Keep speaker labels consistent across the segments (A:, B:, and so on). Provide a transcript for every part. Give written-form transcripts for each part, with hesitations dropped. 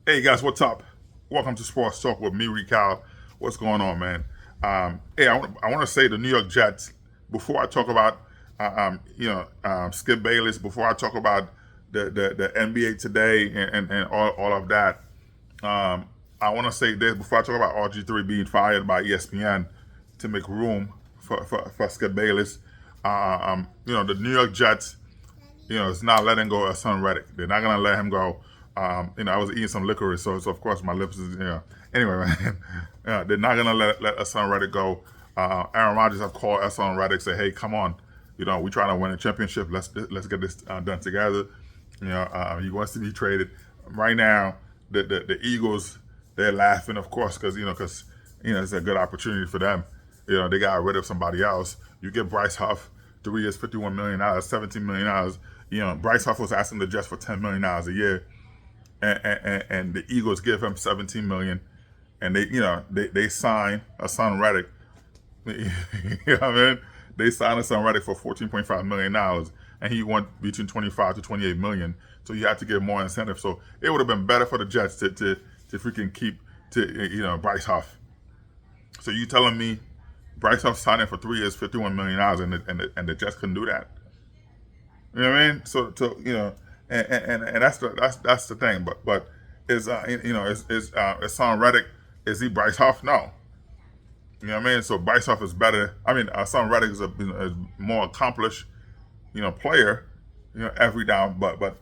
A: Hey guys, what's up? Welcome to Sports Talk with me, Rical. What's going on, man? Hey, I want to say the New York Jets. Before I talk about, Skip Bayless. Before I talk about the NBA today and all of that, I want to say this before I talk about RG3 being fired by ESPN to make room for Skip Bayless. The New York Jets, it's not letting go of Son Reddick. They're not gonna let him go. I was eating some licorice, so of course my lips is. Anyway, man, they're not gonna let Son Reddick go. Aaron Rodgers have called Son Reddick, say, hey, come on, we trying to win a championship. Let's get this done together. He wants to be traded. Right now, the Eagles, they're laughing, of course, because it's a good opportunity for them. They got rid of somebody else. You get Bryce Huff, 3 years, $51 million, $17 million. Bryce Huff was asking the Jets for $10 million a year, and the Eagles give him $17 million, and they sign a Son Reddick. You know what I mean? They signed a Son Reddick for $14.5 million, and he went between 25 to 28 million. So you have to give more incentive. So it would have been better for the Jets to freaking keep Bryce Huff. So you telling me Bryce Huff signing for 3 years, $51 million, and the Jets couldn't do that? You know what I mean? So and that's the thing. But is Son Reddick, is he Bryce Huff? No. You know what I mean? So Bryce Huff is better. I mean, Son Reddick is a more accomplished, player, every down. But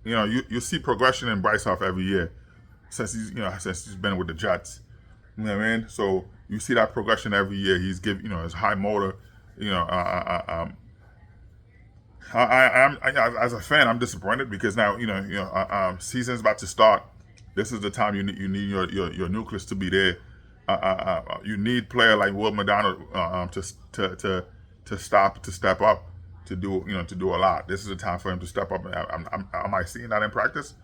A: you see progression in Bryce Huff every year since he's been with the Jets. You know what I mean? So you see that progression every year. He's his high motor. As a fan, I'm disappointed because now season's about to start. This is the time you need your nucleus to be there. You need player like Will McDonald to step up to do a lot. This is the time for him to step up. Am I seeing that in practice?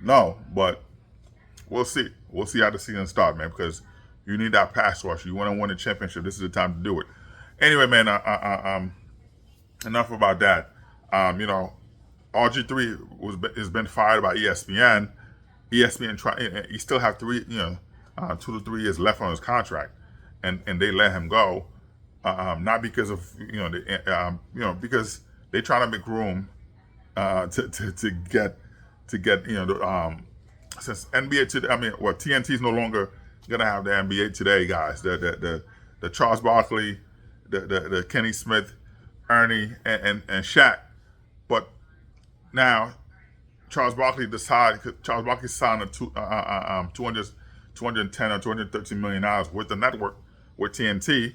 A: No, but we'll see. We'll see how the season starts, man, because you need that pass rush. You want to win a championship. This is the time to do it. Anyway, man, enough about that. RG3 has been fired by ESPN. He still have 2 to 3 years left on his contract, and they let him go, not because of because they trying to make room to get since NBA today. TNT is no longer gonna have the NBA today, guys. The Charles Barkley, the Kenny Smith, Ernie, and Shaq. But now Charles Barkley signed a 210 or $213 million with the network, with TNT,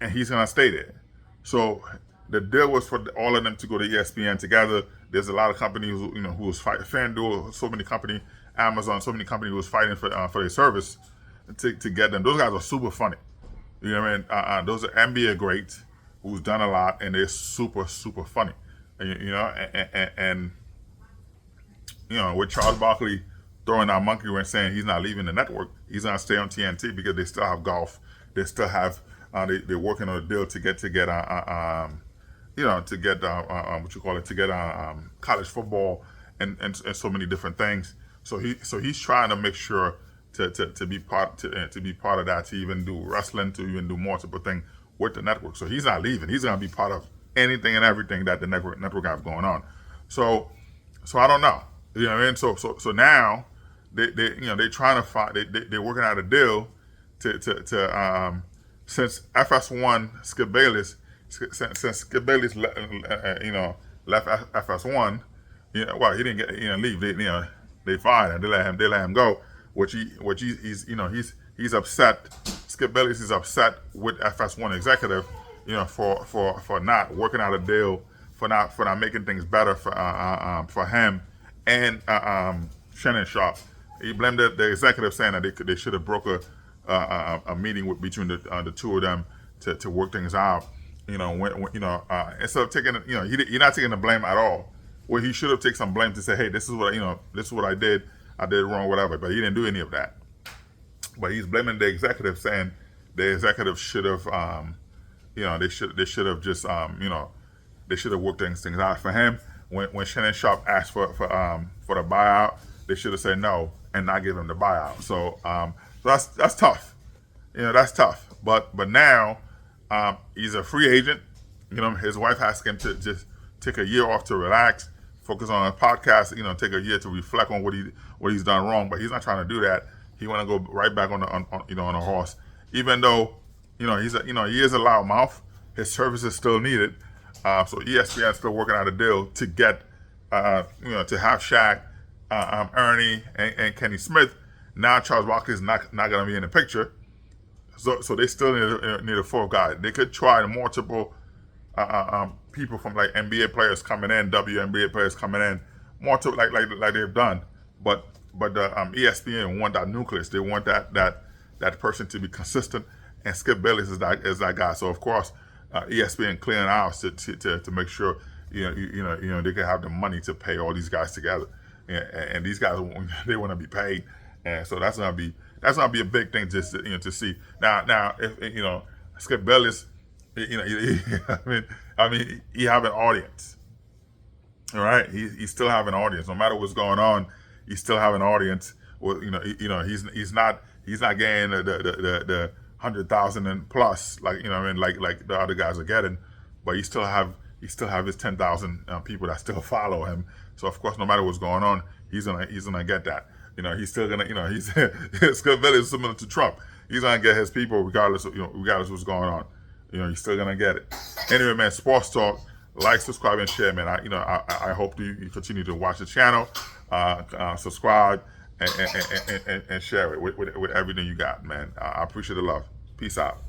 A: and he's gonna stay there. So the deal was for all of them to go to ESPN together. There's a lot of companies who was fighting, FanDuel, so many companies, Amazon, so many companies who was fighting for their service to get them. Those guys are super funny. You know what I mean? Those are NBA greats who's done a lot, and they're super funny. And with Charles Barkley throwing out monkey wrench saying he's not leaving the network, he's gonna stay on TNT because they still have golf, they still have they're working on a deal to get college football and so many different things. So he's trying to make sure to be part of that, to even do wrestling, to even do multiple things with the network. So he's not leaving. He's gonna be part of anything and everything that the network have going on. So I don't know. You know what I mean? So now they trying to find, they're working out a deal to since FS1 Skip Bayless, since Skip Bayless left FS1. Well, he didn't leave. They fired him. They let him go. He's upset. Skip Bayless is upset with FS1 executive, for not working out a deal, for not making things better for him and Shannon Sharp. He blamed the executive, saying that they should have broke a meeting between the two of them to work things out. Instead of taking you're not taking the blame at all. Well, he should have taken some blame to say, hey, this is what I did wrong, whatever. But he didn't do any of that. But he's blaming the executive, saying the executive should have they should have just they should have worked things out for him. when Shannon Sharp asked for the buyout, they should have said no and not give him the buyout. So that's tough. That's tough. But now he's a free agent. His wife asked him to just take a year off to relax, focus on a podcast. Take a year to reflect on what he's done wrong. But he's not trying to do that. He want to go right back on a horse. Even though he is a loudmouth, his service is still needed. So ESPN is still working out a deal to get to have Shaq, Ernie, and Kenny Smith. Now Charles Barkley is not going to be in the picture. So they still need a fourth guy. They could try multiple people from like NBA players coming in, WNBA players coming in, multiple like they've done. But the ESPN want that nucleus. They want that person to be consistent, and Skip Bayless is that guy. So of course, ESPN clearing house to make sure they can have the money to pay all these guys together, and these guys they want to be paid, and so that's gonna be a big thing just to see. Now if Skip Bayless, I mean he have an audience, all right. He still have an audience. No matter what's going on, he still have an audience. Well, he's not getting the 100,000 and plus like like the other guys are getting, but he still have his 10,000 people that still follow him. So of course, no matter what's going on, he's gonna get that. He's still gonna he's Skip Bayless is similar to Trump. He's gonna get his people regardless of what's going on. He's still gonna get it. Anyway, man, Sports Talk. Like, subscribe, and share, man. I hope you continue to watch the channel, subscribe, and share it with everything you got, man. I appreciate the love. Peace out.